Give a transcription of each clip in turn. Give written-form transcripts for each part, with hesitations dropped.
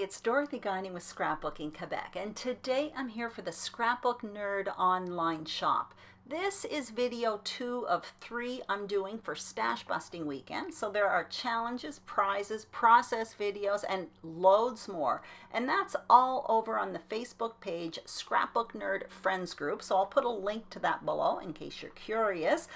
it's Dorothy Guinan with Scrapbooking Quebec, and today I'm here for the Scrapbook Nerd Online Shop. This is video 2 of 3 I'm doing for Stash Busting Weekend. So there are challenges, prizes, process videos, and loads more. And that's all over on the Facebook page Scrapbook Nerd Friends Group. So I'll put a link to that below in case you're curious.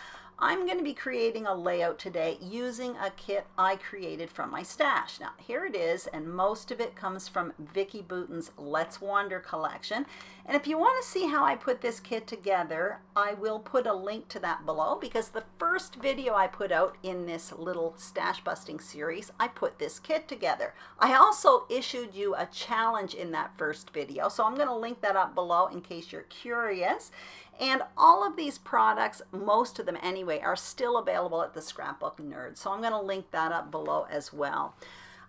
I'm going to be creating a layout today using a kit I created from my stash. Now here it is, and most of it comes from Vicki Boutin's Let's Wander collection. And if you want to see how I put this kit together, I will put a link to that below, because the first video I put out in this little stash busting series, I put this kit together. I also issued you a challenge in that first video, so I'm going to link that up below in case you're curious. And all of these products, most of them anyway, are still available at the Scrapbook Nerd. So I'm going to link that up below as well.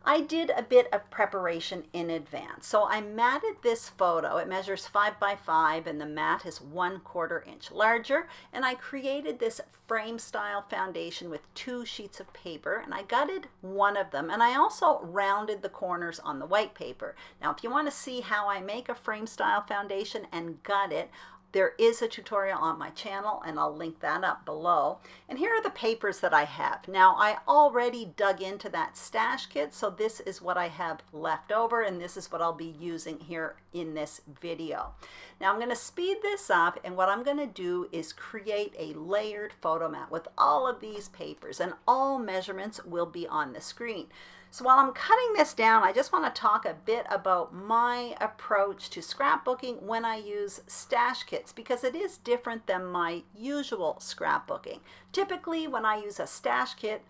I did a bit of preparation in advance. So I matted this photo. It measures 5 by 5 and the mat is 1/4 inch larger. And I created this frame style foundation with 2 sheets of paper, and I gutted one of them. And I also rounded the corners on the white paper. Now, if you want to see how I make a frame style foundation and gut it, there is a tutorial on my channel, and I'll link that up below. And here are the papers that I have. Now, I already dug into that stash kit, so this is what I have left over, and this is what I'll be using here in this video. Now, I'm going to speed this up, and what I'm going to do is create a layered photo mat with all of these papers, and all measurements will be on the screen. So while I'm cutting this down, I just want to talk a bit about my approach to scrapbooking when I use stash kits, because it is different than my usual scrapbooking. Typically, when I use a stash kit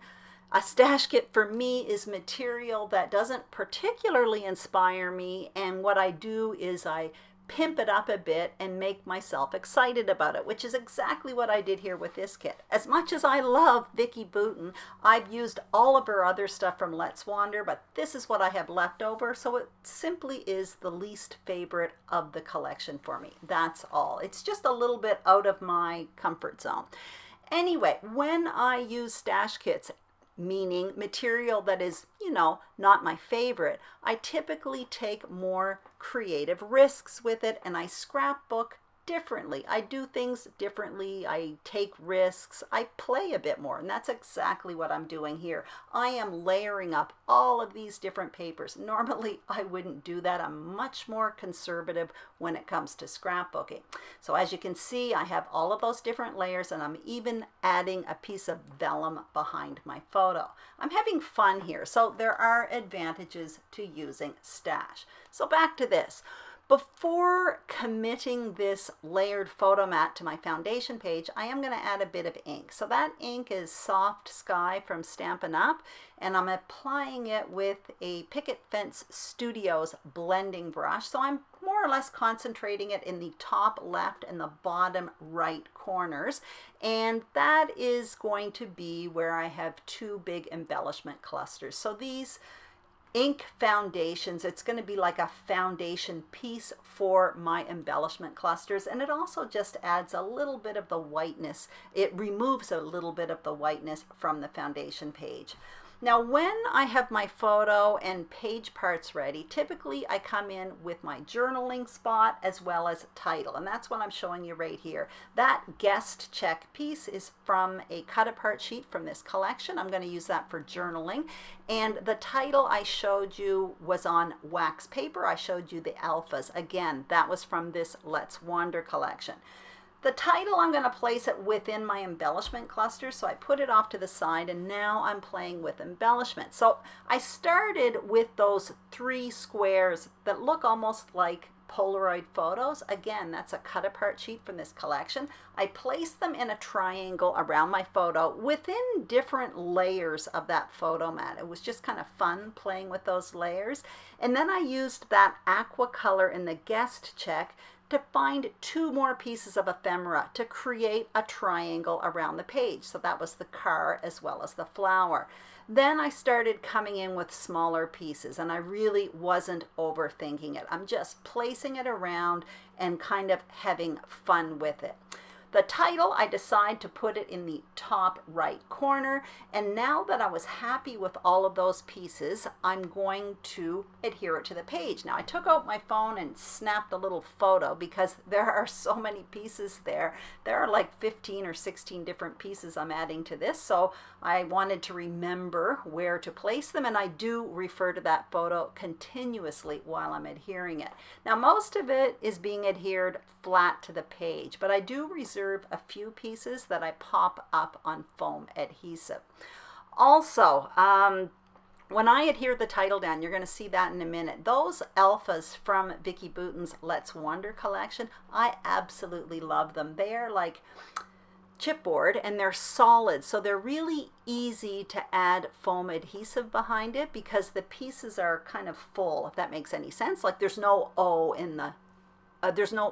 for me is material that doesn't particularly inspire me, and what I do is I pimp it up a bit and make myself excited about it, which is exactly what I did here with this kit. As much as I love Vicki Boutin, I've used all of her other stuff from Let's Wander, but this is what I have left over, so it simply is the least favorite of the collection for me. That's all. It's just a little bit out of my comfort zone. Anyway, when I use stash kits, meaning material that is, not my favorite, I typically take more creative risks with it, and I scrapbook differently. I do things differently. I take risks. I play a bit more, and that's exactly what I'm doing here. I am layering up all of these different papers. Normally, I wouldn't do that. I'm much more conservative when it comes to scrapbooking. So as you can see, I have all of those different layers, and I'm even adding a piece of vellum behind my photo. I'm having fun here, so there are advantages to using stash. So back to this. Before committing this layered photo mat to my foundation page, I am going to add a bit of ink. So that ink is Soft Sky from Stampin' Up, and I'm applying it with a Picket Fence Studios blending brush. So I'm more or less concentrating it in the top left and the bottom right corners, and that is going to be where I have 2 big embellishment clusters. So these ink foundations, it's going to be like a foundation piece for my embellishment clusters, and it also just adds a little bit of the whiteness. It removes a little bit of the whiteness from the foundation page. Now, when I have my photo and page parts ready, typically I come in with my journaling spot as well as title, and that's what I'm showing you right here. That guest check piece is from a cut apart sheet from this collection. I'm going to use that for journaling, and the title I showed you was on wax paper. I showed you the alphas. Again, that was from this Let's Wander collection. The title, I'm going to place it within my embellishment cluster, so I put it off to the side, and now I'm playing with embellishment. So I started with those 3 squares that look almost like Polaroid photos. Again, that's a cut apart sheet from this collection. I placed them in a triangle around my photo within different layers of that photo mat. It was just kind of fun playing with those layers. And then I used that aqua color in the guest check to find 2 more pieces of ephemera to create a triangle around the page. So that was the car as well as the flower. Then I started coming in with smaller pieces, and I really wasn't overthinking it. I'm just placing it around and kind of having fun with it. The title, I decide to put it in the top right corner. And now that I was happy with all of those pieces, I'm going to adhere it to the page. Now I took out my phone and snapped a little photo because there are so many pieces there. There are like 15 or 16 different pieces I'm adding to this. So I wanted to remember where to place them, and I do refer to that photo continuously while I'm adhering it. Now most of it is being adhered flat to the page, but I do reserve a few pieces that I pop up on foam adhesive. Also, when I adhere the title down, you're going to see that in a minute. Those alphas from Vicki Boutin's Let's Wonder collection, I absolutely love them. They are like chipboard and they're solid, so they're really easy to add foam adhesive behind it because the pieces are kind of full, if that makes any sense. Like there's no O in the there's no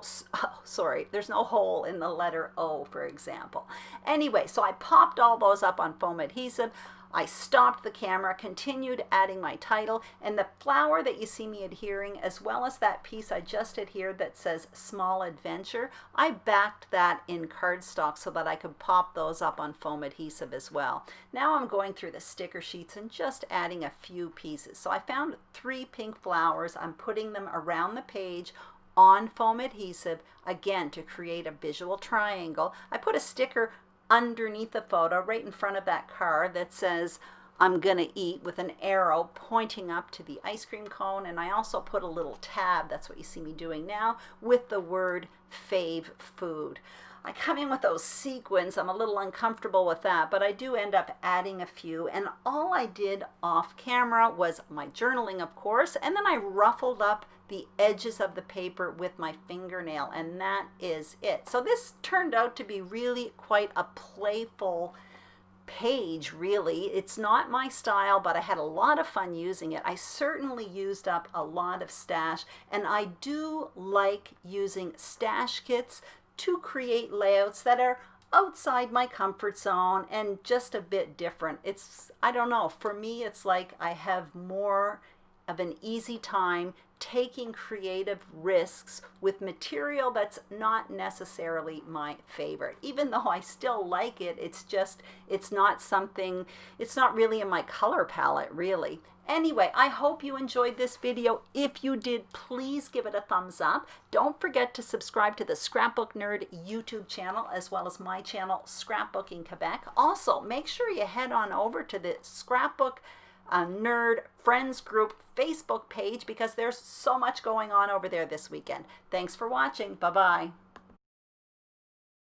hole in the letter O, for example. Anyway, so I popped all those up on foam adhesive. I stopped the camera, continued adding my title, and the flower that you see me adhering, as well as that piece I just adhered that says Small Adventure, I backed that in cardstock so that I could pop those up on foam adhesive as well. Now I'm going through the sticker sheets and just adding a few pieces. So I found 3 pink flowers. I'm putting them around the page on foam adhesive, again, to create a visual triangle. I put a sticker underneath the photo right in front of that card that says I'm gonna eat, with an arrow pointing up to the ice cream cone, and I also put a little tab, that's what you see me doing now, with the word fave food. I come in with those sequins. I'm a little uncomfortable with that, but I do end up adding a few, and all I did off camera was my journaling, of course, and then I ruffled up the edges of the paper with my fingernail, and that is it. So this turned out to be really quite a playful page, really. It's not my style, but I had a lot of fun using it. I certainly used up a lot of stash, and I do like using stash kits to create layouts that are outside my comfort zone and just a bit different. It's, I don't know, for me it's like I have more of an easy time taking creative risks with material that's not necessarily my favorite. Even though I still like it, it's just, it's not something, it's not really in my color palette, really. Anyway, I hope you enjoyed this video. If you did, please give it a thumbs up. Don't forget to subscribe to the Scrapbook Nerd YouTube channel, as well as my channel, Scrapbooking Quebec. Also, make sure you head on over to the Scrapbook Nerd Friends Group Facebook page because there's so much going on over there this weekend. Thanks for watching. Bye-bye.